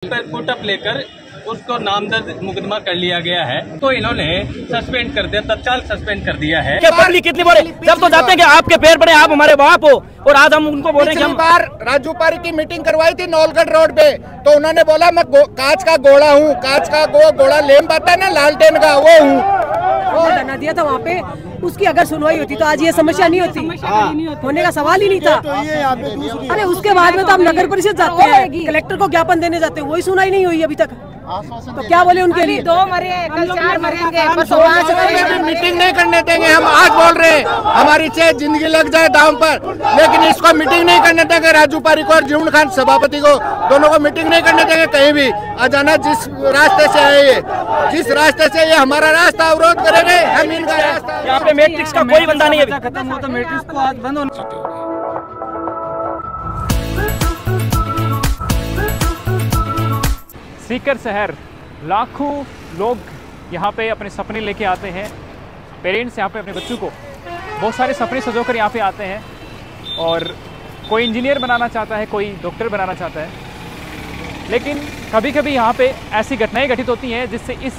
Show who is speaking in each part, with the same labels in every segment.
Speaker 1: Put up लेकर उसको नामजद मुकदमा कर लिया गया है, तो इन्होंने सस्पेंड कर दिया, तत्काल सस्पेंड कर दिया है।
Speaker 2: पब्लिक कितनी बोले, जब तो जाते हैं कि आपके पैर पड़े, आप हमारे बाप हो, और आज हम उनको बोले कि हम
Speaker 3: बार राजू पारी की मीटिंग करवाई थी नौलगढ़ रोड पे, तो उन्होंने बोला मैं कांच का घोड़ा हूँ, कांच का घोड़ा लेम आता है ना लालटेन का, वो हूँ।
Speaker 4: धरना दिया था वहाँ पे, उसकी अगर सुनवाई होती तो आज ये समस्या नहीं होती, होने का सवाल ही नहीं था। अरे उसके बाद में तो हम नगर परिषद जाते हैं, कलेक्टर को ज्ञापन देने जाते हैं, वही सुनाई नहीं हुई अभी तक। तो क्या बोले उनके लिए?
Speaker 5: 2 मरे, कल 4 मरेंगे,
Speaker 3: मीटिंग नहीं करने देंगे। हम आज बोल रहे हैं हमारी चाहे जिंदगी लग जाए दांव पर, लेकिन इसको मीटिंग नहीं करने देंगे। राजू पारी को और जीवन खान सभापति को, दोनों को मीटिंग नहीं करने देंगे कहीं भी। अजाना जिस रास्ते से है ये, जिस रास्ते से ये हमारा रास्ता अवरोध करेंगे, हम इनका रास्ता।
Speaker 2: यहाँ पे मैट्रिक्स का कोई बंदा नहीं है,
Speaker 1: खत्म हो तो मैट्रिक्स को आज बंद होना।
Speaker 6: सीकर शहर, लाखों लोग यहाँ पे अपने सपने लेके आते हैं। पेरेंट्स यहाँ पे अपने बच्चों को बहुत सारे सपने सजोकर यहाँ पे आते हैं, और कोई इंजीनियर बनाना चाहता है, कोई डॉक्टर बनाना चाहता है। लेकिन कभी कभी यहाँ पे ऐसी घटनाएं घटित होती हैं जिससे इस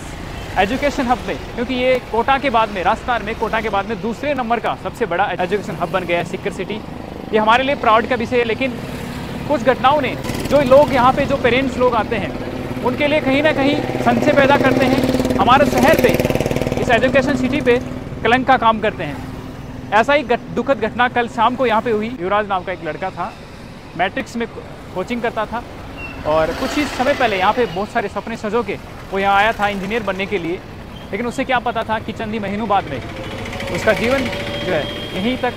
Speaker 6: एजुकेशन हब में, क्योंकि ये कोटा के बाद में, राजस्थान में कोटा के बाद में दूसरे नंबर का सबसे बड़ा एजुकेशन हब बन गया है सीकर सिटी। ये हमारे लिए प्राउड का विषय है। लेकिन कुछ घटनाओं ने, जो लोग यहाँ पे, जो पेरेंट्स लोग आते हैं, उनके लिए कहीं ना कहीं संशय पैदा करते हैं, हमारे शहर पे, इस एजुकेशन सिटी पे कलंक का काम करते हैं। ऐसा ही दुखद घटना कल शाम को यहाँ पे हुई। युवराज नाम का एक लड़का था, मैट्रिक्स में कोचिंग करता था, और कुछ ही समय पहले यहाँ पे बहुत सारे सपने सजो के वो यहाँ आया था इंजीनियर बनने के लिए। लेकिन उसे क्या पता था कि चंद ही महीनों बाद में उसका जीवन जो है यहीं तक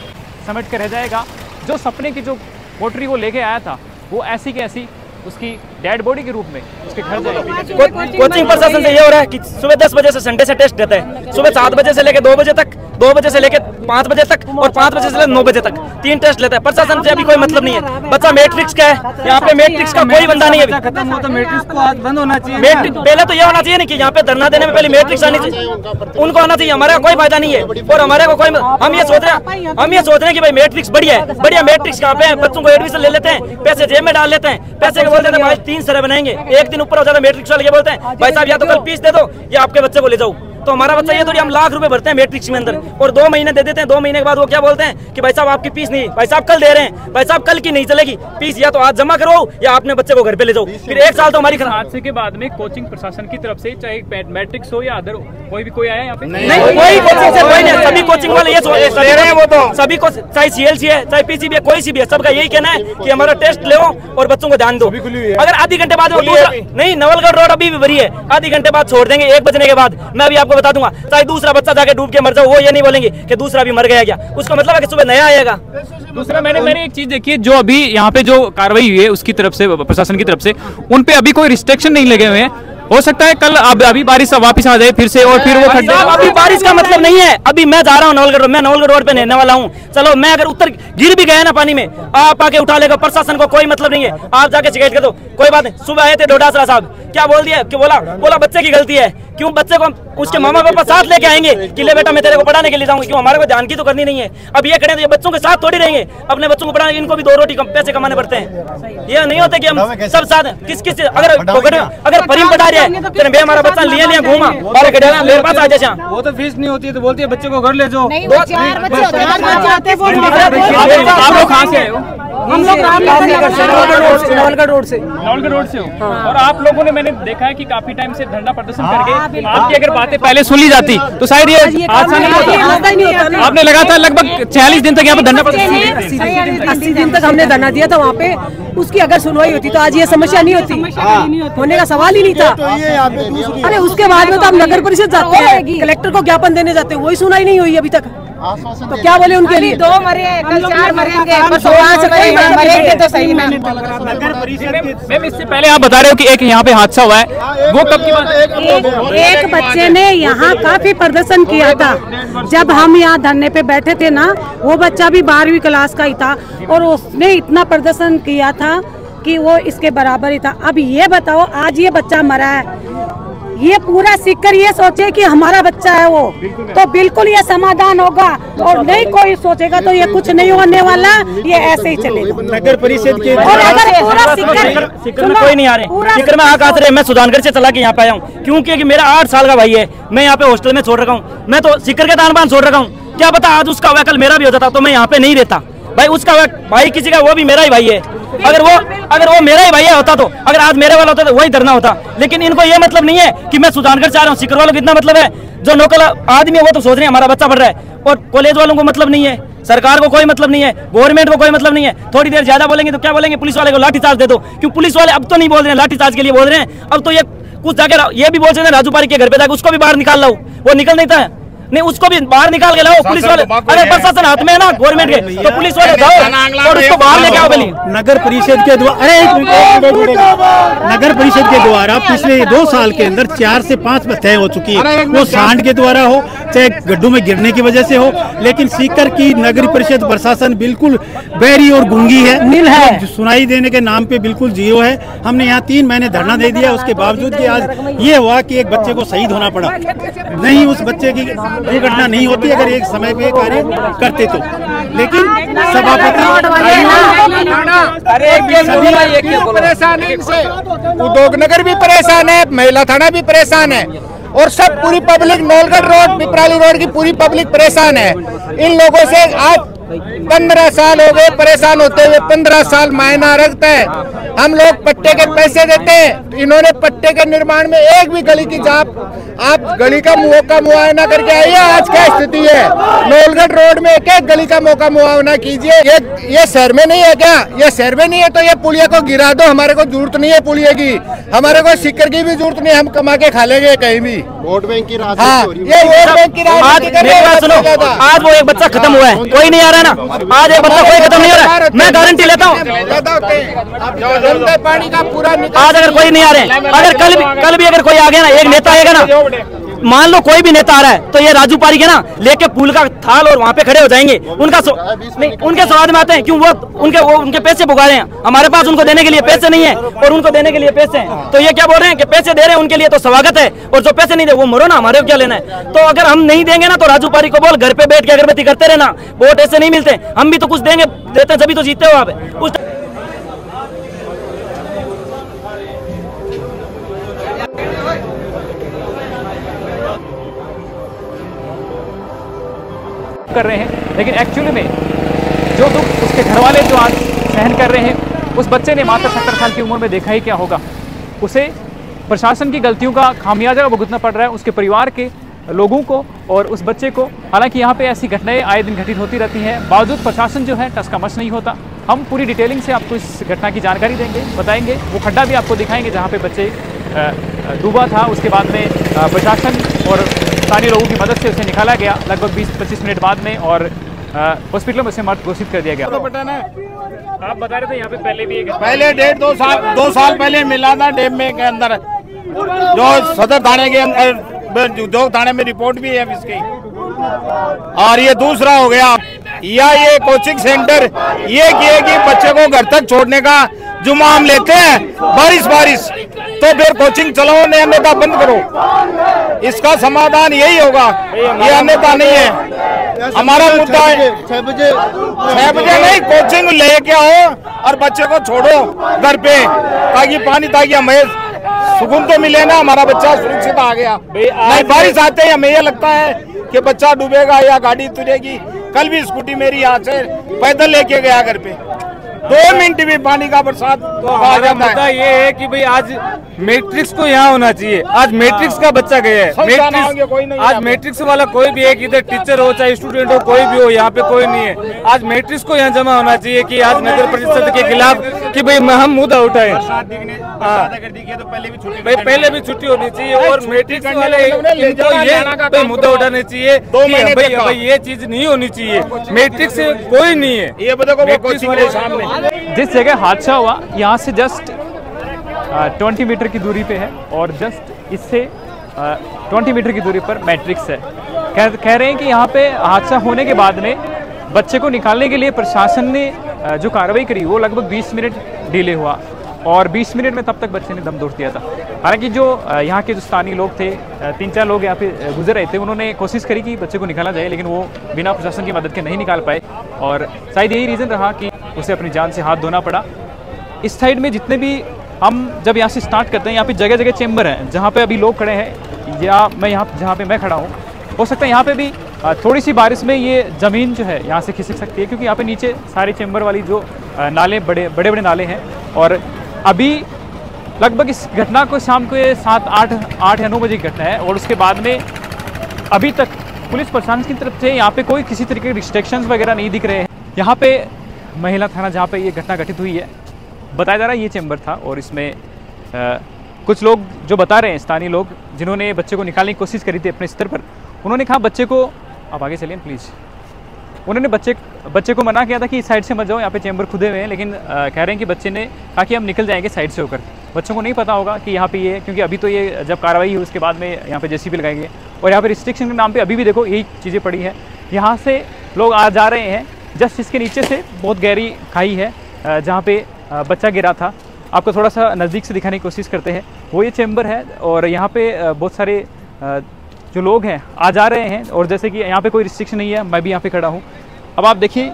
Speaker 6: समेट कर रह जाएगा। जो सपने की जो पोट्री वो लेके आया था, वो ऐसी की ऐसी उसकी डेड बॉडी के रूप में उसके घर जाएगी।
Speaker 2: कोचिंग प्रशासन से ये हो रहा है कि सुबह 10 बजे से संडे से टेस्ट देता है, सुबह 7 बजे से लेकर 2 बजे तक, 2 बजे से लेकर 5 बजे तक, और 5 बजे से लेकर 9 बजे तक 3 टेस्ट लेता है। प्रशासन से अभी कोई मतलब नहीं है। बच्चा मैट्रिक्स का है, यहाँ पे मैट्रिक्स का कोई बंदा नहीं है।
Speaker 1: खत्म हो तो मैट्रिक्स को आज बंद होना चाहिए।
Speaker 2: मैट्रिक पहले तो ये होना चाहिए ना कि यहाँ पे धरना देने में पहले मैट्रिक्स आनी चाहिए, उनको आना चाहिए। हमारे कोई फायदा नहीं है, और हमारे को कोई, हम ये सोच रहे हैं कि भाई मैट्रिक्स बढ़िया है, बढ़िया मैट्रिक्स कहाँ पे है, बच्चों को एडमिशन ले लेते हैं, पैसे जेब में डाल लेते हैं, पैसे के बोलते हैं 3 तरह बनाएंगे। एक दिन ऊपर हो जाता है मैट्रिक्स वाले बोलते हैं भाई साहब या तो कल फीस दे दो या आपके बच्चे को ले जाओ। तो हमारा बच्चा ये थोड़ी, हम लाख रुपए भरते हैं मैट्रिक्स में अंदर, और 2 महीने दे देते हैं। 2 महीने के बाद वो क्या बोलते हैं कि भाई साहब आपकी फीस नहीं, भाई साहब कल दे रहे हैं, भाई साहब कल की नहीं चलेगी फीस, या तो आज जमा करो या आपने बच्चे को घर पे ले जाओ। फिर 1 साल तो हमारी
Speaker 6: हादसे के बाद में कोचिंग प्रशासन की तरफ से, चाहे मैट्रिक्स हो या अदर, कोई भी कोई आया यहाँ पे?
Speaker 2: नहीं, कोई कोचिंग से कोई नहीं। सभी कोचिंग वाले ये सोच रहे हैं, वो तो सभी को, चाहे CLC है, चाहे PCB है, कोई सी भी है, सबका यही कहना है कि हमारा टेस्ट ले और बच्चों को ध्यान दो। अगर आधे घंटे बाद नहीं, नवलगढ़ रोड अभी भी भरी है, आधे घंटे बाद छोड़ देंगे 1 बजने के बाद। मैं अभी आपको बता दूंगा, चाहे दूसरा बच्चा जाके डूब के मर जाओ, वो ये नहीं बोलेंगे कि दूसरा भी मर गया क्या, उसका मतलब है कि सुबह नया आएगा।
Speaker 6: दूसरा मैंने एक चीज देखी है, जो अभी यहाँ पे जो कार्रवाई हुई है उसकी तरफ से, प्रशासन की तरफ से, उन पे अभी कोई रिस्ट्रिक्शन नहीं लगे हुए हैं। हो सकता है कल अभी बारिश वापस आ जाए फिर से, और फिर वो खड्डे।
Speaker 2: अभी बारिश का मतलब नहीं है। अभी मैं जा रहा हूँ नवलगढ़, मैं नवलगढ़ रोड पे नहाने वाला हूँ। चलो मैं अगर उत्तर गिर भी गया ना पानी में, आप आके उठा लेगा, प्रशासन को कोई मतलब नहीं है। आप जाके शिकायत कर दो, कोई बात नहीं। सुबह आए थे डोडासरा साहब, क्या बोल दिया कि बोला बच्चे की गलती है। क्यों बच्चे को उसके मामा पापा साथ लेके आएंगे कि ले बेटा मैं तेरे को पढ़ाने के लिए जाऊंगा? क्यों हमारे को ध्यान की तो करनी नहीं है? अब ये खड़े तो ये बच्चों के साथ थोड़ी रहेंगे, अपने बच्चों को पढ़ाने, इनको भी 2 रोटी पैसे कमाने पड़ते हैं। ये नहीं होते कि हम सब साथ किस अगर परिम पढ़ा रहा है, हमारा बच्चा लिया घूमा मेरे पास आ जाए,
Speaker 1: वो तो फीस नहीं होती है तो बोलती है बच्चे को घर ले जाओ।
Speaker 6: आप लोग कहाँ से आए हो?
Speaker 4: हम लोग नवलगढ़ रोड से
Speaker 6: हो। और आप लोगों ने, मैंने देखा है कि काफी टाइम से धरना प्रदर्शन करके, आपकी अगर बातें पहले सुन ली जाती तो शायद ये हादसा नहीं होता। आपने लगातार लगभग 46 दिन तक यहाँ पे धरना प्रदर्शन,
Speaker 4: 80 दिन तक हमने धरना दिया था वहाँ पे। उसकी अगर सुनवाई होती तो आज ये समस्या नहीं होती, होने का सवाल ही नहीं था। अरे उसके बाद में तो हम नगर परिषद जाते हैं, कलेक्टर को ज्ञापन देने जाते हैं, वही सुनाई नहीं हुई अभी तक। तो क्या बोले उनके लिए?
Speaker 5: 2 मरे, कल 4 मरेंगे, मरेंगे तो सही ना।
Speaker 6: मैम इससे पहले आप बता रहे हो कि एक यहाँ पे हादसा हुआ है, वो कब की बात है?
Speaker 7: एक बच्चे ने यहाँ काफी प्रदर्शन किया था। जब हम यहाँ धरने पे बैठे थे ना, वो बच्चा भी 12वीं क्लास का ही था, और उसने इतना प्रदर्शन किया था कि वो इसके बराबर ही था। अब ये बताओ, आज ये बच्चा मरा है, ये पूरा सीखकर ये सोचे कि हमारा बच्चा है वो, तो बिल्कुल ये समाधान होगा। और नहीं कोई सोचेगा तो ये कुछ नहीं होने वाला, ये ऐसे ही चलेगा।
Speaker 8: नगर परिषद के
Speaker 7: और अगर पूरा
Speaker 2: सीकर में कोई नहीं आ रहे, सीकर में आकाश रहे, मैं सुधानगढ़ से चला के यहाँ पे आया हूँ, क्योंकि मेरा 8 साल का भाई है, मैं यहाँ पे हॉस्टल में छोड़ रखा हूँ, मैं तो सीकर के दान छोड़ रखा हूँ। क्या पता आज उसका कल मेरा भी होता था तो मैं यहाँ पे नहीं रहता। भाई उसका भाई किसी का, वो भी मेरा ही भाई है। अगर वो मेरा ही भैया होता तो, अगर आज मेरे वाला होता तो वही धरना होता। लेकिन इनको ये मतलब नहीं है कि मैं सुधानगढ़ से आ रहा हूँ। सीकर वालों को इतना मतलब है, जो लोकल आदमी है वो तो सोच रहे हैं हमारा बच्चा पढ़ रहा है, और कॉलेज वालों को मतलब नहीं है, सरकार को कोई मतलब नहीं है, गवर्नमेंट को कोई मतलब नहीं है। थोड़ी देर ज्यादा बोलेंगे तो क्या बोलेंगे, पुलिस वाले को लाठी चार्ज दे दो। क्यों पुलिस वाले अब तो नहीं बोल रहे हैं लाठी चार्ज के लिए बोल रहे हैं, अब तो ये कुछ जाकर ये भी बोल रहे हैं राजू पारी के घर पे जाकर उसको भी बाहर निकाल लो, वो निकल नहीं था, नहीं उसको भी बाहर निकाल के लाओ। पुलिस वाले अगर प्रशासन हाथ में है ना गवर्नमेंट के, तो पुलिस वाले जाओ और उसको बाहर लेके आओ। पहले
Speaker 8: नगर परिषद के द्वारा नगर परिषद के द्वारा पिछले 2 साल के अंदर 4 से 5 हत्याएं हो चुकी है, वो सांड के द्वारा हो चाहे गड्ढों में गिरने की वजह से हो। लेकिन सीकर की नगर परिषद प्रशासन बिल्कुल बहरी और गूंगी है, नील है, सुनाई देने के नाम पे बिल्कुल जीरो है। हमने यहाँ 3 महीने धरना दे दिया, उसके बावजूद भी आज ये हुआ कि एक बच्चे को शहीद होना पड़ा। नहीं उस बच्चे की दुर्घटना नहीं होती अगर एक समय पे कार्य करते तो। लेकिन सभापति
Speaker 3: परेशान है इनसे, उद्योग नगर भी परेशान है, महिला थाना भी परेशान है, और सब पूरी public Naulgarh road Piprali road की पूरी पब्लिक परेशान है। इन लोगों से आज 15 साल हो गए परेशान होते हुए, 15 साल मायना रखता है। हम लोग पट्टे के पैसे देते हैं, इन्होंने पट्टे के निर्माण में एक भी गली की आप गली का मुआयना करके आइए। आज क्या स्थिति है नौलगढ़ रोड में, एक एक गली का मुआयना कीजिए। ये शहर में नहीं है क्या? ये शहर में नहीं है तो ये पुलिया को गिरा दो, हमारे को जरूरत नहीं है पुलिया की, हमारे को सीकर की भी जरूरत नहीं, हम कमा के खा लेंगे कहीं भी।
Speaker 8: वोट बैंक की राजनीति
Speaker 3: हाँ, ये वोट बैंक की राजनीति।
Speaker 2: सुनो, आज वो एक बच्चा खत्म हुआ है, कोई नहीं आ रहा ना, आज एक बच्चा कोई खत्म नहीं हो रहा है, मैं गारंटी लेता हूँ।
Speaker 3: पानी का पूरा
Speaker 2: आज अगर कोई नहीं आ रहे, अगर कल भी अगर कोई आ गया ना, एक नेता आएगा ना, मान लो कोई भी नेता आ रहा है तो ये राजू पारी के ना लेके फूल का थाल और वहाँ पे खड़े हो जाएंगे। उनके स्वाद में आते हैं, क्यों वो उनके पैसे पुगा रहे हैं, हमारे पास उनको देने के लिए पैसे नहीं है और उनको देने के लिए पैसे हैं। तो ये क्या बोल रहे हैं कि पैसे दे रहे हैं उनके लिए तो स्वागत है, और जो पैसे नहीं दे वो मरो ना, हमारे को क्या लेना है। तो अगर हम नहीं देंगे ना तो राजू पारी को बोल घर पे बैठ के अगरबत्ती करते रहना, वोट ऐसे नहीं मिलते, हम भी तो कुछ देंगे, देते तभी तो जीतते हो आप।
Speaker 6: कर रहे हैं, लेकिन एक्चुअली में जो दुख उसके घर वाले जो आज सहन कर रहे हैं, उस बच्चे ने मात्र 70 साल की उम्र में देखा ही क्या होगा। उसे प्रशासन की गलतियों का खामियाजा भुगतना पड़ रहा है, उसके परिवार के लोगों को और उस बच्चे को। हालांकि यहाँ पे ऐसी घटनाएं आए दिन घटित होती रहती हैं, बावजूद प्रशासन जो है टस का मस नहीं होता। हम पूरी डिटेलिंग से आपको इस घटना की जानकारी देंगे, बताएंगे, वो खड्डा भी आपको दिखाएंगे जहाँ पे बच्चे डूबा था। उसके बाद में प्रशासन और स्थानीय लोगों की मदद से उसे निकाला गया लगभग 20-25 मिनट बाद में, और हॉस्पिटल में उसे मृत घोषित कर दिया गया। आप बता रहे थे यहाँ पे पहले भी
Speaker 3: पहले 1.5-2 साल पहले मिला था डैम में के अंदर, जो सदर थाने के अंदर उद्योग थाने में रिपोर्ट भी है इसकी। और ये दूसरा हो गया, या ये कोचिंग सेंटर ये किए कि बच्चे को घर तक छोड़ने का जुम्मा हम लेते हैं, बारिश तो फिर कोचिंग चलाओ, नहीं अन्यथा बंद करो। इसका समाधान यही होगा, ये अन्यथा नहीं है। हमारा मुद्दा है 6 बजे नहीं, कोचिंग लेके आओ और बच्चे को छोड़ो घर पे, ताकि हमें सुकून तो मिले ना, हमारा बच्चा सुरक्षित आ गया। नहीं बारिश आते ही हमें यह लगता है कि बच्चा डूबेगा या गाड़ी तुरेगी। कल भी स्कूटी मेरी यहाँ से पैदल लेके गया घर पे, 2 मिनट भी पानी का बरसात।
Speaker 1: तो हमारा मुद्दा ये है कि भाई आज मैट्रिक्स को यहाँ होना चाहिए, आज मैट्रिक्स का बच्चा गया है, आज मैट्रिक्स वाला कोई भी है, इधर टीचर हो चाहे स्टूडेंट हो कोई भी हो, यहाँ पे कोई नहीं है। आज मैट्रिक्स को यहाँ जमा होना चाहिए कि आज नगर परिषद के खिलाफ कि भाई हम मुद्दा उठाए। भाई पहले भी छुट्टी होनी चाहिए और मैट्रिक्स वाले ये मुद्दा उठाने चाहिए, भाई ये चीज नहीं होनी चाहिए, मैट्रिक्स कोई नहीं है। ये बताओ सामने
Speaker 6: जिस जगह हादसा हुआ यहाँ से जस्ट 20 मीटर की दूरी पे है, और जस्ट इससे 20 मीटर की दूरी पर मैट्रिक्स है। कह रहे हैं कि यहाँ पे हादसा होने के बाद में बच्चे को निकालने के लिए प्रशासन ने जो कार्रवाई करी वो लगभग 20 मिनट डिले हुआ। और 20 मिनट में तब तक बच्चे ने दम तोड़ दिया था। हालांकि जो यहाँ के जो स्थानीय लोग थे, 3-4 लोग यहाँ पे गुजर रहे थे, उन्होंने कोशिश करी कि बच्चे को निकाला जाए, लेकिन वो बिना प्रशासन की मदद के नहीं निकाल पाए और शायद यही रीज़न रहा कि उसे अपनी जान से हाथ धोना पड़ा। इस साइड में जितने भी हम जब यहाँ से स्टार्ट करते हैं, यहाँ पे जगह जगह चेंबर हैं जहाँ पे अभी लोग खड़े हैं, या मैं यहाँ जहाँ पे मैं खड़ा हूँ, हो सकता है यहाँ पे भी थोड़ी सी बारिश में ये ज़मीन जो है यहाँ से खिसक सकती है, क्योंकि यहाँ पे नीचे सारे चेंबर वाली जो नाले बड़े बड़े नाले हैं। और अभी लगभग इस घटना को शाम को 7-8 या 9 बजे की घटना है और उसके बाद में अभी तक पुलिस प्रशासन की तरफ से यहाँ पे कोई किसी तरीके के रिस्ट्रिक्शंस वगैरह नहीं दिख रहे हैं। यहाँ पे महिला थाना जहाँ पे ये घटना घटित हुई है, बताया जा रहा है ये चेंबर था और इसमें कुछ लोग जो बता रहे हैं, स्थानीय लोग जिन्होंने बच्चे को निकालने की कोशिश करी थी अपने स्तर पर, उन्होंने कहा बच्चे को, आप आगे चलिए प्लीज़, उन्होंने बच्चे को मना किया था कि इस साइड से मत जाओ, यहाँ पे चेंबर खुदे हुए हैं, लेकिन कह रहे हैं कि बच्चे ने कहा कि हम निकल जाएंगे साइड से होकर। बच्चों को नहीं पता होगा कि यहाँ पे ये, क्योंकि अभी तो ये जब कार्रवाई हुई उसके बाद में यहाँ पे जेसीबी लगाई गई और यहाँ पे रिस्ट्रिक्शन के नाम पे अभी भी देखो यही चीज़ें पड़ी हैं। यहाँ से लोग आ जा रहे हैं, जस्ट इसके नीचे से बहुत गहरी खाई है जहाँ पे बच्चा गिरा था। आपको थोड़ा सा नज़दीक से दिखाने की कोशिश करते हैं, वो ये चेंबर है और यहाँ पे बहुत सारे जो लोग हैं आ जा रहे हैं और जैसे कि यहाँ पे कोई रिस्ट्रिक्शन नहीं है, मैं भी यहाँ पे खड़ा हूँ। अब आप देखिए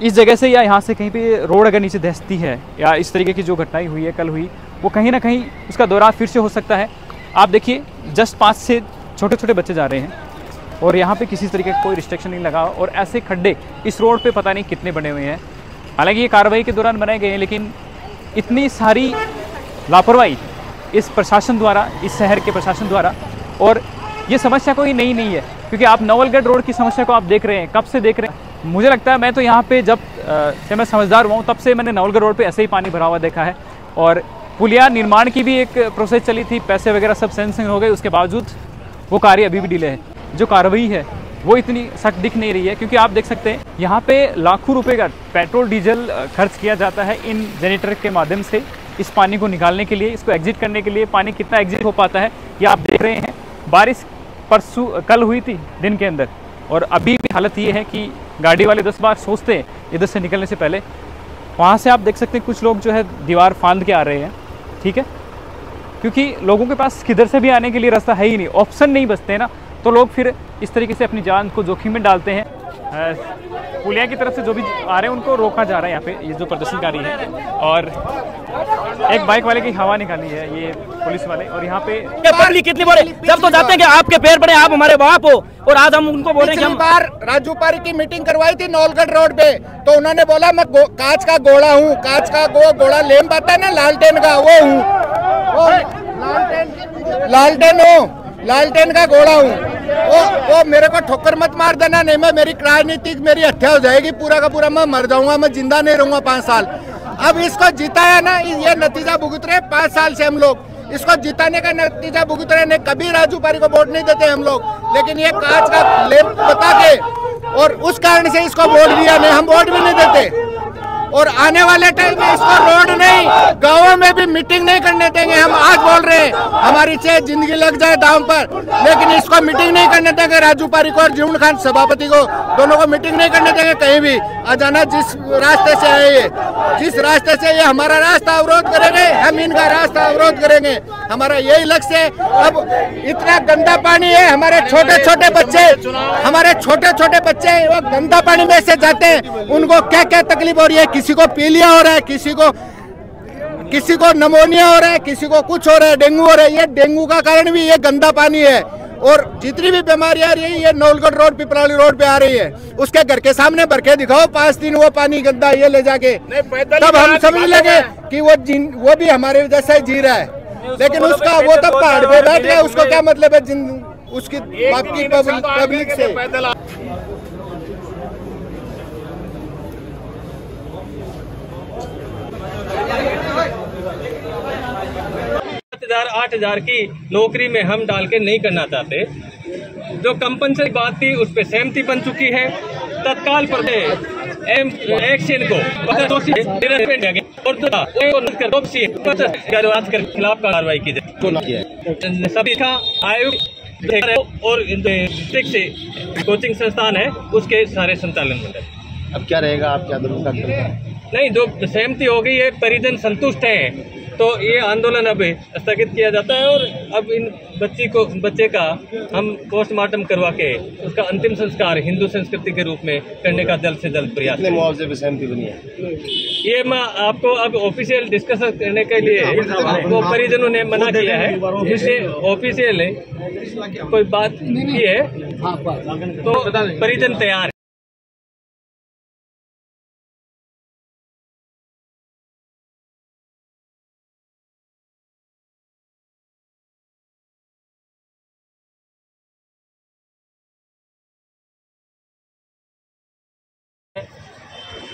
Speaker 6: इस जगह से या यहाँ से कहीं पे रोड अगर नीचे धंसती है या इस तरीके की जो घटनाएं हुई है कल हुई, वो कहीं ना कहीं उसका दोहराव फिर से हो सकता है। आप देखिए जस्ट 5 से छोटे छोटे बच्चे जा रहे हैं और यहाँ पे किसी तरीके का कोई रिस्ट्रिक्शन नहीं लगा और ऐसे खड्डे इस रोड पे पता नहीं कितने बने हुए हैं। हालांकि ये कार्रवाई के दौरान बनाए गए हैं, लेकिन इतनी सारी लापरवाही इस प्रशासन द्वारा, इस शहर के प्रशासन द्वारा, और ये समस्या कोई नई नहीं है, क्योंकि आप नवलगढ़ रोड की समस्या को आप देख रहे हैं, कब से देख रहे हैं। मुझे लगता है मैं तो यहाँ पे जब से मैं समझदार हुआ हूँ तब से मैंने नवलगढ़ रोड पे ऐसे ही पानी भरा हुआ देखा है। और पुलिया निर्माण की भी एक प्रोसेस चली थी, पैसे वगैरह सब सेंसिंग हो गए, उसके बावजूद वो कार्य अभी भी डिले है। जो कार्रवाई है वो इतनी सख्त दिख नहीं रही है, क्योंकि आप देख सकते हैं यहाँ पे लाखों रुपए का पेट्रोल डीजल खर्च किया जाता है इन जेनरेटर के माध्यम से इस पानी को निकालने के लिए, इसको एग्जिट करने के लिए। पानी कितना एग्जिट हो पाता है ये आप देख रहे हैं। बारिश कल हुई थी दिन के अंदर और अभी भी हालत ये है कि गाड़ी वाले 10 बार सोचते हैं इधर से निकलने से पहले। वहाँ से आप देख सकते हैं कुछ लोग जो है दीवार फांद के आ रहे हैं, ठीक है, क्योंकि लोगों के पास किधर से भी आने के लिए रास्ता है ही नहीं, ऑप्शन नहीं बचते हैं ना, तो लोग फिर इस तरीके से अपनी जान को जोखिम में डालते हैं। पुलिया की तरफ से जो भी आ रहे हैं उनको रोका जा रहा है यहाँ पे, ये जो प्रदर्शनकारी है, और एक बाइक वाले की हवा निकाली है ये पुलिस वाले। और यहाँ पे
Speaker 2: पब्लिक कितनी बोले, जब तो जाते हैं कि आपके पैर पड़े, आप हमारे बाप हो, और आज हम उनको बोले कि हम
Speaker 3: बार राजू पारी की मीटिंग करवाई थी नवलगढ़ रोड पे, तो उन्होंने बोला मैं कांच का घोड़ा हूँ, कांच का घोड़ा लैंप आता है ना लालटेन का, वो हूँ, लालटेन का घोड़ा हूँ। वो मेरे को ठोकर मत मार देना, नहीं मैं मेरी राजनीतिक मेरी हत्या हो जाएगी, पूरा का पूरा मैं मर जाऊंगा, मैं जिंदा नहीं रहूंगा 5 साल। अब इसको जिताया ना, ये नतीजा भुगत रहे 5 साल से हम लोग, इसको जिताने का नतीजा भुगत रहे। कभी राजू पारी को वोट नहीं देते हम लोग, लेकिन ये कांच का लैंप बता के और उस कारण से इसको वोट दिया, नहीं हम वोट भी नहीं देते। और आने वाले टाइम में इसको रोड नहीं, गाँवों में भी मीटिंग नहीं करने देंगे। हम आज बोल रहे हैं हमारी चाहे जिंदगी लग जाए दांव पर, लेकिन इसको मीटिंग नहीं करने देंगे। राजू पारी को और जीवन खान सभापति को, दोनों को मीटिंग नहीं करने देंगे कहीं भी। अजाना जिस रास्ते से आए ये, जिस रास्ते से ये हमारा रास्ता अवरोध करेंगे, हम इनका रास्ता अवरोध करेंगे। हमारा यही लक्ष्य है। अब इतना गंदा पानी है, हमारे छोटे छोटे बच्चे वो गंदा पानी में से जाते हैं, उनको क्या क्या तकलीफ हो रही है। किसी को पीलिया हो रहा है, किसी को नमोनिया हो रहा है, किसी को कुछ हो रहा है, डेंगू हो रहा है। ये डेंगू का कारण भी ये गंदा पानी है। और जितनी भी बीमारियां आ रही है ये नवलगढ़ रोड पिपराली रोड पे आ रही है। उसके घर के सामने भर के दिखाओ 5 दिन वो पानी गंदा ये ले जाके, तब हम समझ लगे कि वो भी हमारे जैसा ही जी रहा है। लेकिन उसका वो तब पहाड़ पे बैठ गया, उसको क्या मतलब है उसकी बाकी पब्लिक से।
Speaker 9: 8,000 की नौकरी में हम डाल के नहीं करना चाहते। जो कंपनसेशन की बात थी उस पर सहमति बन चुकी है। तत्काल पर एक्शन को खिलाफ कार्रवाई की जाए। सभी का आयोग और डिस्ट्रिक्ट से कोचिंग संस्थान है उसके सारे संचालन मंडल
Speaker 10: अब क्या रहेगा आपके आंदोलन का?
Speaker 9: नहीं, जो सहमति हो गई है, परिजन संतुष्ट हैं, तो ये आंदोलन अब स्थगित किया जाता है और अब इन बच्चे का हम पोस्टमार्टम करवा के उसका अंतिम संस्कार हिंदू संस्कृति के रूप में करने का जल्द से जल्द प्रयास।
Speaker 10: कितने मुआवजे पे सहमति बनी है?
Speaker 9: ये मैं आपको अब ऑफिशियल डिस्कशन करने के लिए वो परिजनों ने मना किया है, जिससे ऑफिशियल कोई बात की है तो परिजन तैयार है।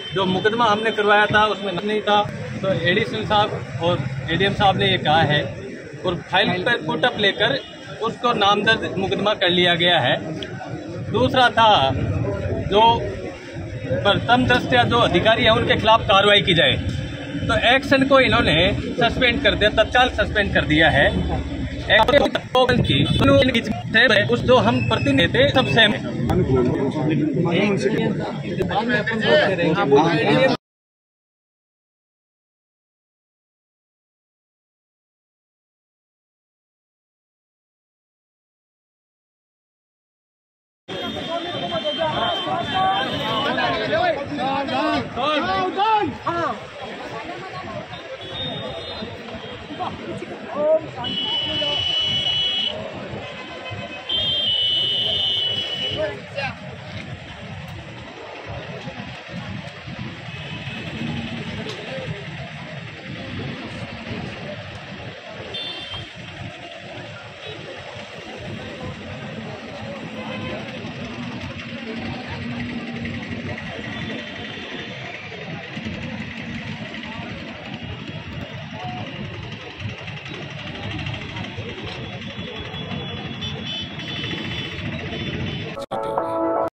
Speaker 9: जो मुकदमा हमने करवाया था उसमें नहीं था, तो एडिशनल साहब और एडीएम साहब ने ये कहा है और फाइल पर पुटअप लेकर उसको नामजद मुकदमा कर लिया गया है। दूसरा था जो प्रथम दृष्टया जो अधिकारी है उनके खिलाफ कार्रवाई की जाए, तो एक्शन को इन्होंने सस्पेंड कर दिया, तत्काल सस्पेंड कर दिया है। उस जो हम प्रतिनिधि थे सब सेम